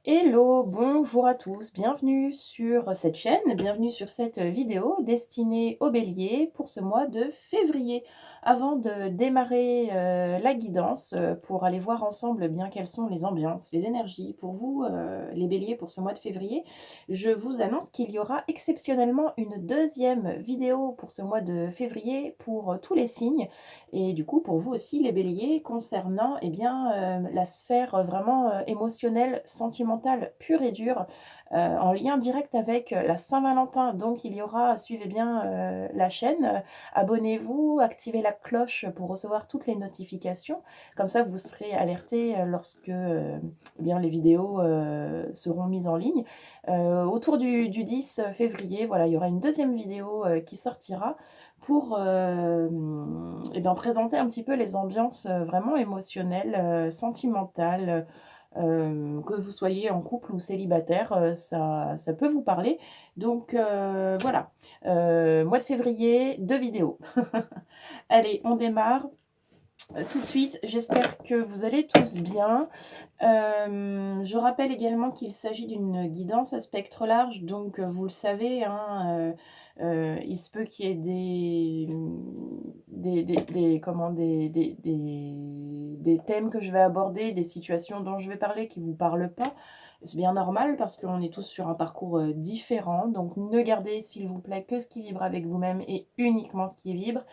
Hello, bonjour à tous, bienvenue sur cette chaîne, bienvenue sur cette vidéo destinée aux béliers pour ce mois de février. Avant de démarrer la guidance, pour aller voir ensemble bien quelles sont les ambiances, les énergies pour vous, les béliers, pour ce mois de février, je vous annonce qu'il y aura exceptionnellement une deuxième vidéo pour ce mois de février pour tous les signes et du coup pour vous aussi les béliers concernant eh bien, la sphère vraiment émotionnelle, sentimentale, pure et dure, en lien direct avec la Saint-Valentin. Donc il y aura, suivez bien la chaîne, abonnez-vous, activez la cloche pour recevoir toutes les notifications. Comme ça, vous serez alertés lorsque eh bien, les vidéos seront mises en ligne. Autour du 10 février, voilà, il y aura une deuxième vidéo qui sortira pour eh bien, présenter un petit peu les ambiances vraiment émotionnelles, sentimentales, que vous soyez en couple ou célibataire, ça peut vous parler. Donc voilà, mois de février, 2 vidéos. Allez, on démarre tout de suite. J'espère que vous allez tous bien. Je rappelle également qu'il s'agit d'une guidance à spectre large, donc vous le savez, hein, il se peut qu'il y ait des thèmes que je vais aborder, des situations dont je vais parler qui ne vous parlent pas. C'est bien normal parce qu'on est tous sur un parcours, différent, donc ne gardez s'il vous plaît que ce qui vibre avec vous-même et uniquement ce qui vibre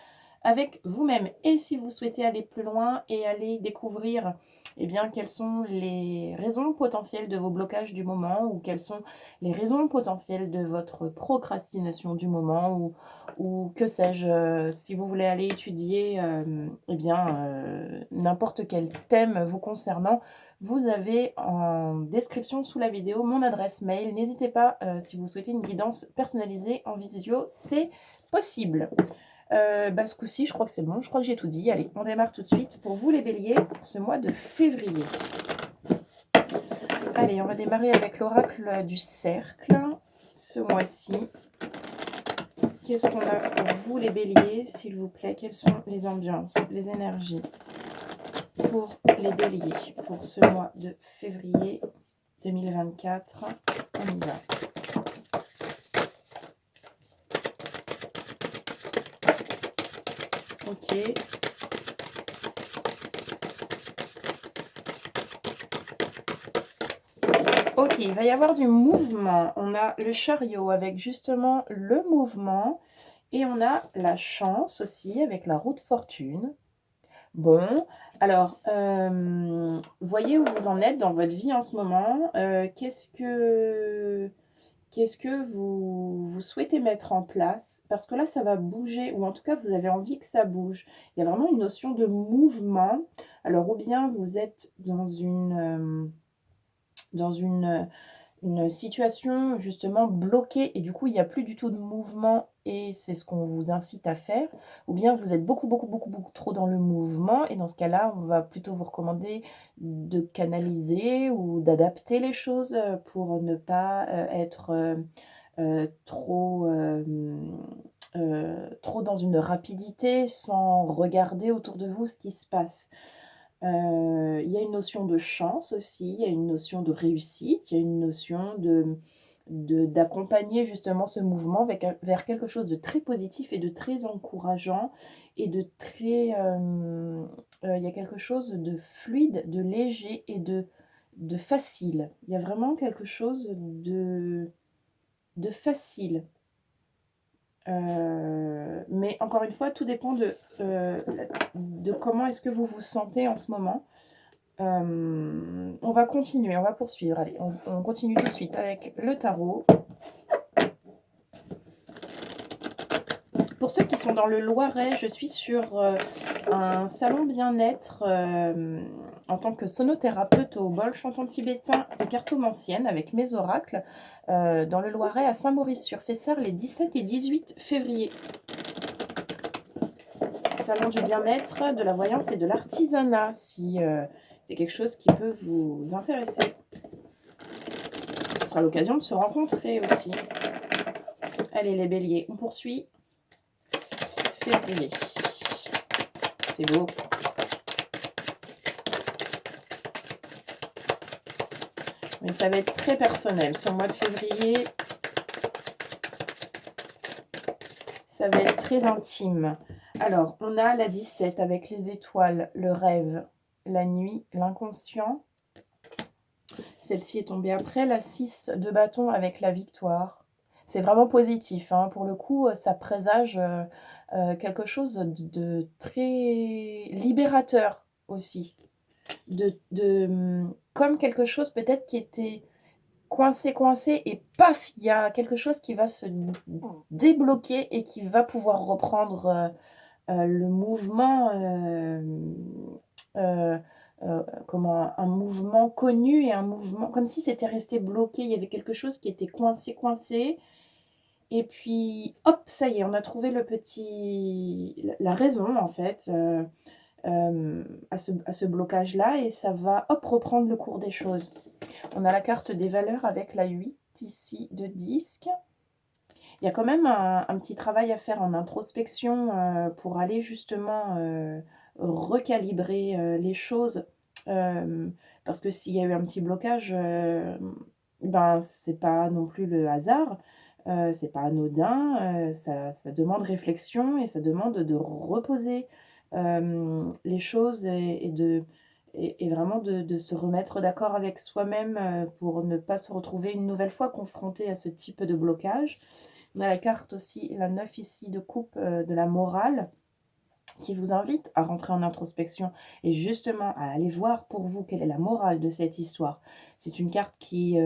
avec vous-même. Et si vous souhaitez aller plus loin et aller découvrir eh bien, quelles sont les raisons potentielles de vos blocages du moment ou quelles sont les raisons potentielles de votre procrastination du moment ou que sais-je, si vous voulez aller étudier eh bien, n'importe quel thème vous concernant, vous avez en description sous la vidéo mon adresse mail. N'hésitez pas, si vous souhaitez une guidance personnalisée en visio, c'est possible. Ce coup-ci, je crois que c'est bon, je crois que j'ai tout dit. Allez, on démarre tout de suite pour vous les béliers, pour ce mois de février. Allez, on va démarrer avec l'oracle du cercle, ce mois-ci. Qu'est-ce qu'on a pour vous les béliers, s'il vous plaît? Quelles sont les ambiances, les énergies pour les béliers, pour ce mois de février 2024? On y va. Ok. Ok, il va y avoir du mouvement. On a le chariot avec justement le mouvement et on a la chance aussi avec la roue de fortune. Bon, alors, voyez où vous en êtes dans votre vie en ce moment. Qu'est-ce que vous souhaitez mettre en place? Parce que là, ça va bouger, ou en tout cas, vous avez envie que ça bouge. Il y a vraiment une notion de mouvement. Alors, ou bien vous êtes dans une situation justement bloquée et du coup il n'y a plus du tout de mouvement et c'est ce qu'on vous incite à faire, ou bien vous êtes beaucoup, beaucoup, beaucoup, beaucoup trop dans le mouvement et dans ce cas-là, on va plutôt vous recommander de canaliser ou d'adapter les choses pour ne pas être trop dans une rapidité sans regarder autour de vous ce qui se passe. Il y a une notion de chance aussi, il y a une notion de réussite, il y a une notion d'accompagner justement ce mouvement vers quelque chose de très positif et de très encourageant et de très, il y a quelque chose de fluide, de léger et de facile. Il y a vraiment quelque chose de facile. Mais encore une fois, tout dépend de comment est-ce que vous vous sentez en ce moment. On va continuer, on va poursuivre. Allez, on continue tout de suite avec le tarot. Pour ceux qui sont dans le Loiret, je suis sur un salon bien-être en tant que sonothérapeute au bol chantant tibétain et cartomancienne avec mes oracles dans le Loiret à Saint-Maurice-sur-Fessard les 17 et 18 février. Salon du bien-être, de la voyance et de l'artisanat, si c'est quelque chose qui peut vous intéresser. Ce sera l'occasion de se rencontrer aussi. Allez les béliers, on poursuit. Février. C'est beau. Mais ça va être très personnel. Ce mois de février, ça va être très intime. Alors, on a la 17 avec les étoiles, le rêve, la nuit, l'inconscient. Celle-ci est tombée après. La 6 de bâton avec la victoire. C'est vraiment positif, hein. Pour le coup, ça présage quelque chose de très libérateur aussi. Comme quelque chose peut-être qui était coincé et paf, il y a quelque chose qui va se débloquer et qui va pouvoir reprendre le mouvement, comment un mouvement connu et un mouvement comme si c'était resté bloqué. Il y avait quelque chose qui était coincé et puis hop, ça y est, on a trouvé le petit la raison en fait, à ce blocage-là et ça va, hop, reprendre le cours des choses. On a la carte des valeurs avec la 8 ici de disque. Il y a quand même un petit travail à faire en introspection pour aller justement recalibrer les choses. Parce que s'il y a eu un petit blocage, ben, c'est pas non plus le hasard, c'est pas anodin, ça demande réflexion et ça demande de reposer les choses et vraiment de se remettre d'accord avec soi-même pour ne pas se retrouver une nouvelle fois confronté à ce type de blocage. On a la carte aussi, la 9 ici de coupe de la morale, qui vous invite à rentrer en introspection et justement à aller voir pour vous quelle est la morale de cette histoire. C'est une carte qui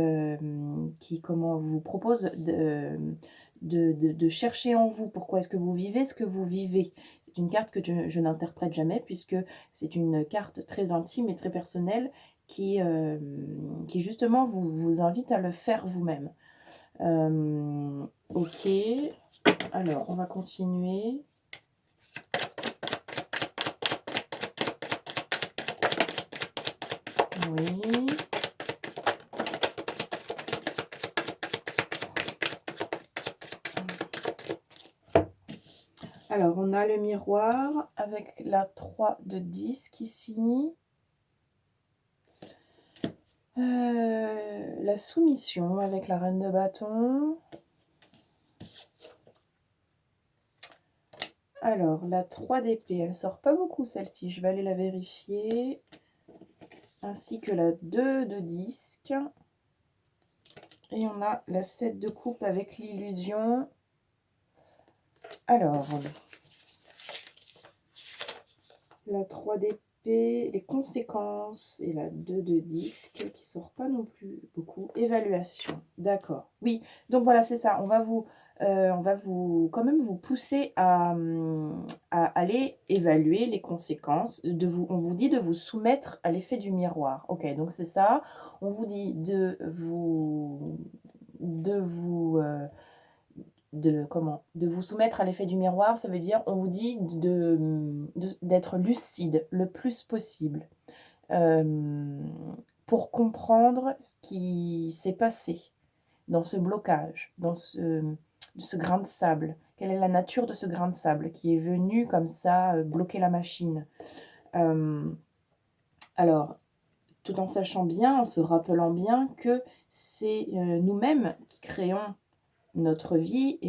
comment, vous propose de chercher en vous pourquoi est-ce que vous vivez ce que vous vivez. C'est une carte que je n'interprète jamais puisque c'est une carte très intime et très personnelle qui justement vous invite à le faire vous-même. Ok, alors on va continuer. Oui. Alors on a le miroir avec la 3 de disque ici. La soumission avec la reine de bâton. Alors, la 3 d'épée, elle sort pas beaucoup celle-ci, je vais aller la vérifier. Ainsi que la 2 de disque. Et on a la 7 de coupe avec l'illusion. Alors, la 3 d'épée, les conséquences et la 2 de disque qui sort pas non plus beaucoup. Évaluation, d'accord. Oui, donc voilà, c'est ça. On va quand même vous pousser à aller évaluer les conséquences. On vous dit de vous soumettre à l'effet du miroir. Ok, donc c'est ça. On vous dit de vous soumettre à l'effet du miroir, ça veut dire, on vous dit d'être lucide le plus possible pour comprendre ce qui s'est passé dans ce blocage, dans ce grain de sable. Quelle est la nature de ce grain de sable qui est venu comme ça bloquer la machine. Alors, tout en sachant bien, en se rappelant bien que c'est nous-mêmes qui créons notre vie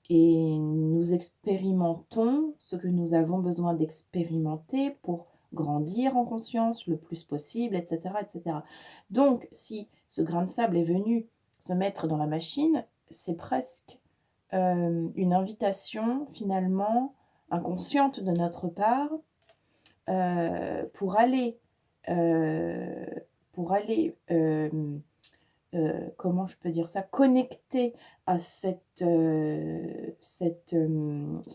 et nous expérimentons ce que nous avons besoin d'expérimenter pour grandir en conscience le plus possible, etc., etc. Donc, si ce grain de sable est venu se mettre dans la machine, c'est presque une invitation finalement inconsciente de notre part pour aller, comment je peux dire ça, connecter à ce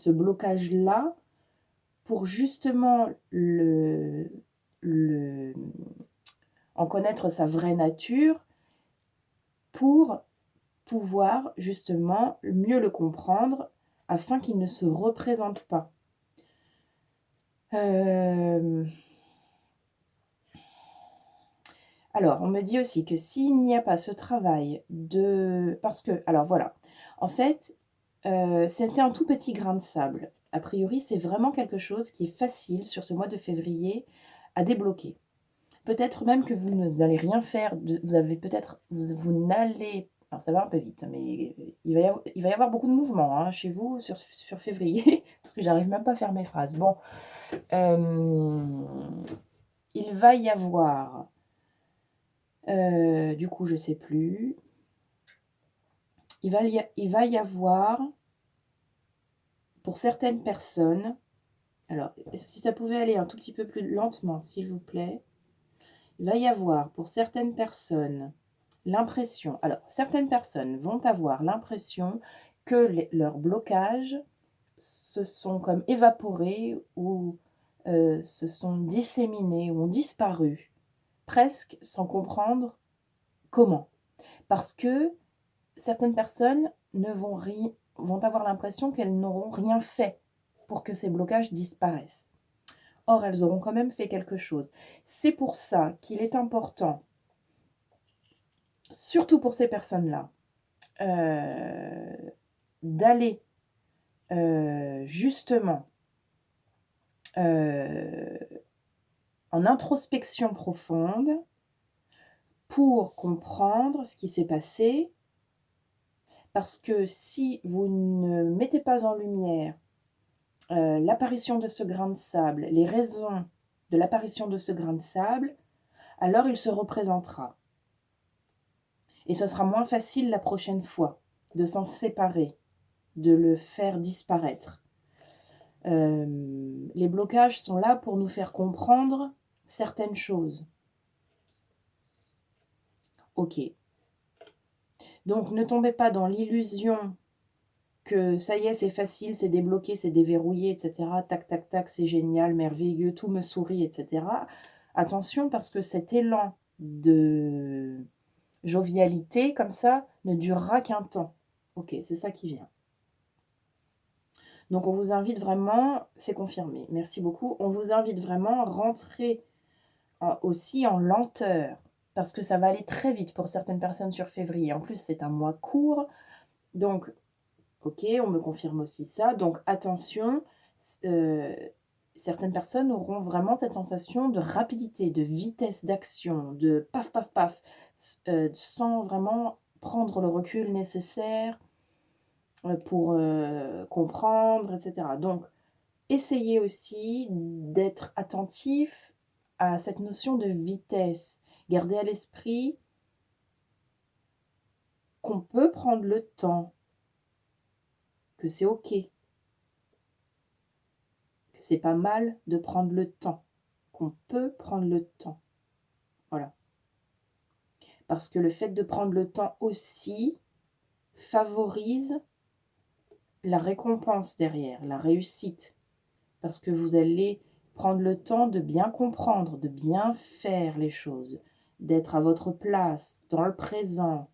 blocage-là pour justement en connaître sa vraie nature pour pouvoir justement mieux le comprendre afin qu'il ne se représente pas. Alors, on me dit aussi que s'il n'y a pas ce travail parce que, alors voilà, en fait, c'était un tout petit grain de sable. A priori, c'est vraiment quelque chose qui est facile sur ce mois de février à débloquer. Peut-être même que vous n'allez rien faire, vous avez peut-être, vous n'allez, alors ça va un peu vite, mais il va y avoir beaucoup de mouvements hein, chez vous sur février, parce que j'arrive même pas à faire mes phrases. Bon, il va y avoir, du coup, je sais plus. Il va y avoir, pour certaines personnes, alors si ça pouvait aller un tout petit peu plus lentement, s'il vous plaît. Il va y avoir pour certaines personnes l'impression, alors certaines personnes vont avoir l'impression que leurs blocages se sont comme évaporés ou se sont disséminés ou ont disparu, presque sans comprendre comment. Parce que certaines personnes vont avoir l'impression qu'elles n'auront rien fait pour que ces blocages disparaissent. Or, elles auront quand même fait quelque chose. C'est pour ça qu'il est important, surtout pour ces personnes-là, d'aller justement en introspection profonde pour comprendre ce qui s'est passé. Parce que si vous ne mettez pas en lumière l'apparition de ce grain de sable, les raisons de l'apparition de ce grain de sable, alors il se représentera. Et ce sera moins facile la prochaine fois de s'en séparer, de le faire disparaître. Les blocages sont là pour nous faire comprendre certaines choses. Ok. Donc ne tombez pas dans l'illusion que ça y est, c'est facile, c'est débloqué, c'est déverrouillé, etc. Tac, tac, tac, c'est génial, merveilleux, tout me sourit, etc. Attention, parce que cet élan de jovialité, comme ça, ne durera qu'un temps. Ok, c'est ça qui vient. Donc, on vous invite vraiment, c'est confirmé, merci beaucoup, on vous invite vraiment à rentrer aussi en lenteur, parce que ça va aller très vite pour certaines personnes sur février. En plus, c'est un mois court, donc... Ok, on me confirme aussi ça. Donc attention, certaines personnes auront vraiment cette sensation de rapidité, de vitesse d'action, de paf, paf, paf, sans vraiment prendre le recul nécessaire pour comprendre, etc. Donc, essayez aussi d'être attentif à cette notion de vitesse. Gardez à l'esprit qu'on peut prendre le temps, que c'est ok. C'est pas mal de prendre le temps, qu'on peut prendre le temps. Voilà. Parce que le fait de prendre le temps aussi favorise la récompense derrière, la réussite. Parce que vous allez prendre le temps de bien comprendre, de bien faire les choses, d'être à votre place, dans le présent.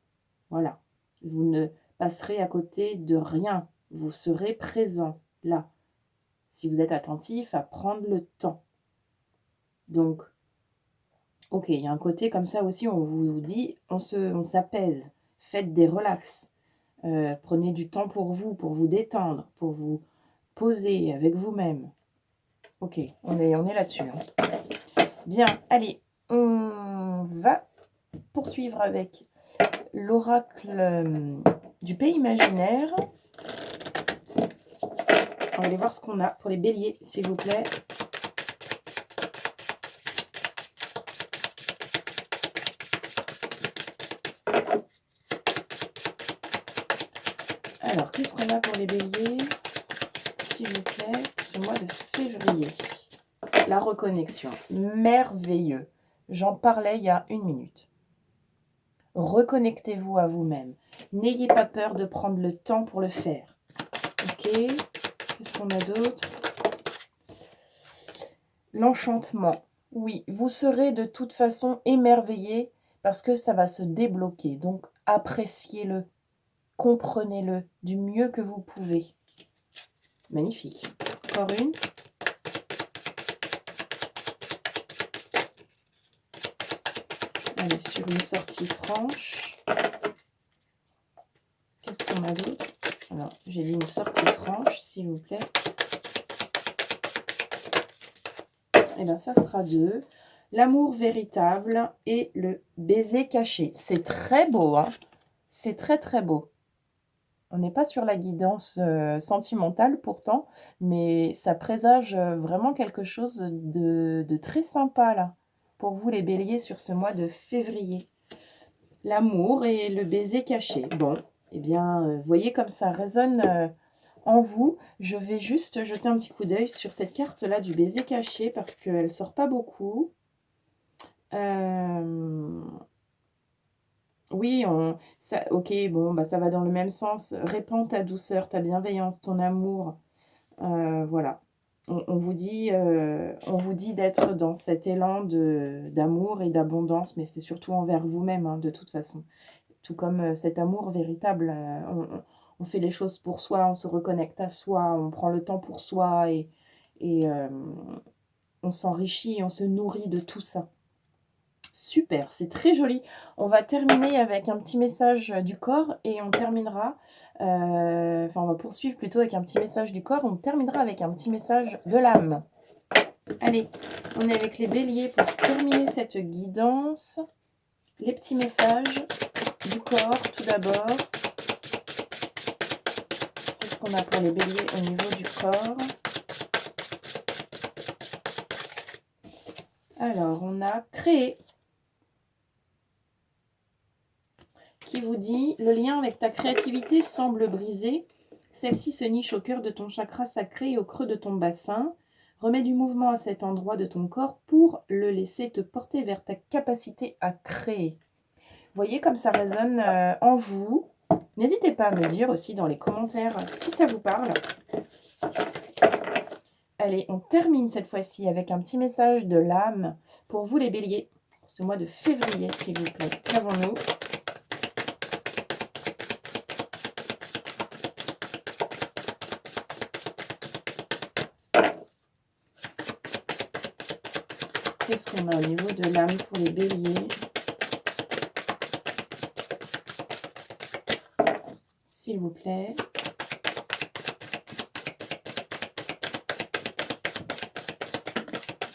Voilà. Vous ne passerez à côté de rien. Vous serez présent là. Si vous êtes attentif à prendre le temps. Donc, ok, il y a un côté comme ça aussi, on vous dit, on s'apaise, faites des relax, prenez du temps pour vous détendre, pour vous poser avec vous-même. Ok, on est là-dessus. Hein. Bien, allez, on va poursuivre avec l'oracle du pays imaginaire. On va aller voir ce qu'on a pour les béliers, s'il vous plaît. Alors, qu'est-ce qu'on a pour les béliers, s'il vous plaît, ce mois de février? La reconnexion, merveilleux. J'en parlais il y a 1 minute. Reconnectez-vous à vous-même. N'ayez pas peur de prendre le temps pour le faire. Ok, qu'est-ce qu'on a d'autre? L'enchantement. Oui, vous serez de toute façon émerveillé parce que ça va se débloquer. Donc, appréciez-le, comprenez-le du mieux que vous pouvez. Magnifique. Encore une. Allez, sur une sortie franche. Qu'est-ce qu'on a d'autre? Alors, j'ai dit une sortie franche, s'il vous plaît. Et bien, ça sera 2. L'amour véritable et le baiser caché. C'est très beau, hein? C'est très, très beau. On n'est pas sur la guidance, sentimentale pourtant, mais ça présage, vraiment quelque chose de très sympa là, pour vous les béliers sur ce mois de février. L'amour et le baiser caché. Bon, eh bien, voyez comme ça résonne, en vous. Je vais juste jeter un petit coup d'œil sur cette carte-là du baiser caché parce qu'elle ne sort pas beaucoup. Oui, OK, bon, bah, ça va dans le même sens. Répands ta douceur, ta bienveillance, ton amour. Voilà. On vous dit d'être dans cet élan d'amour et d'abondance, mais c'est surtout envers vous-même, hein, de toute façon. Tout comme, cet amour véritable, on fait les choses pour soi, on se reconnecte à soi, on prend le temps pour soi et on s'enrichit, on se nourrit de tout ça. Super, c'est très joli. On va terminer avec un petit message du corps et on terminera, on va poursuivre plutôt avec un petit message du corps. On terminera avec un petit message de l'âme. Allez, on est avec les béliers pour terminer cette guidance. Les petits messages du corps, tout d'abord. Qu'est-ce qu'on a pour les béliers au niveau du corps? Alors, on a créé, qui vous dit: le lien avec ta créativité semble brisé. Celle-ci se niche au cœur de ton chakra sacré et au creux de ton bassin. Remets du mouvement à cet endroit de ton corps pour le laisser te porter vers ta capacité à créer. Voyez comme ça résonne en vous. N'hésitez pas à me dire aussi dans les commentaires si ça vous parle. Allez, on termine cette fois-ci avec un petit message de l'âme pour vous les béliers, pour ce mois de février s'il vous plaît. Qu'avons-nous? Qu'est-ce qu'on a au niveau de l'âme pour les béliers? S'il vous plaît.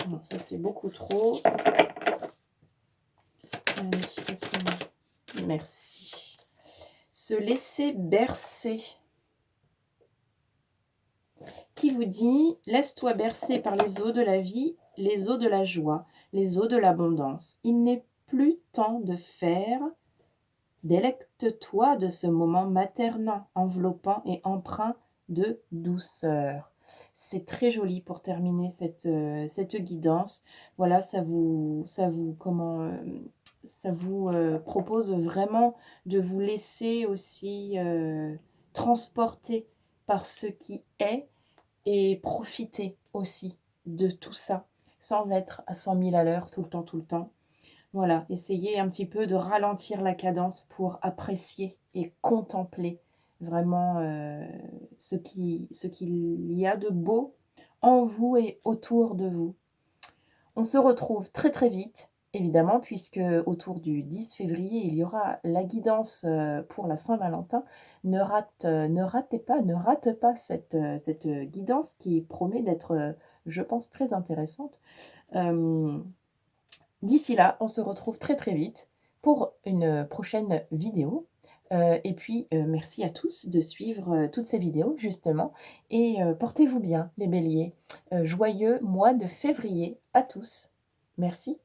Non, ça c'est beaucoup trop. Allez, qu'est-ce qu'on a? Merci. Se laisser bercer. Qui vous dit: laisse-toi bercer par les eaux de la vie, les eaux de la joie, les eaux de l'abondance. Il n'est plus temps de faire. Délecte-toi de ce moment maternant, enveloppant et empreint de douceur. C'est très joli pour terminer cette guidance. Voilà, ça vous propose vraiment de vous laisser aussi, transporter par ce qui est et profiter aussi de tout ça, sans être à 100 000 à l'heure tout le temps, tout le temps. Voilà, essayez un petit peu de ralentir la cadence pour apprécier et contempler vraiment, ce qu'il y a de beau en vous et autour de vous. On se retrouve très, très vite, évidemment, puisque autour du 10 février, il y aura la guidance, pour la Saint-Valentin. Ne rate pas cette guidance qui promet d'être, je pense, très intéressante. D'ici là, on se retrouve très, très vite pour une prochaine vidéo. Et puis, merci à tous de suivre, toutes ces vidéos justement et portez-vous bien les béliers. Joyeux mois de février à tous. Merci.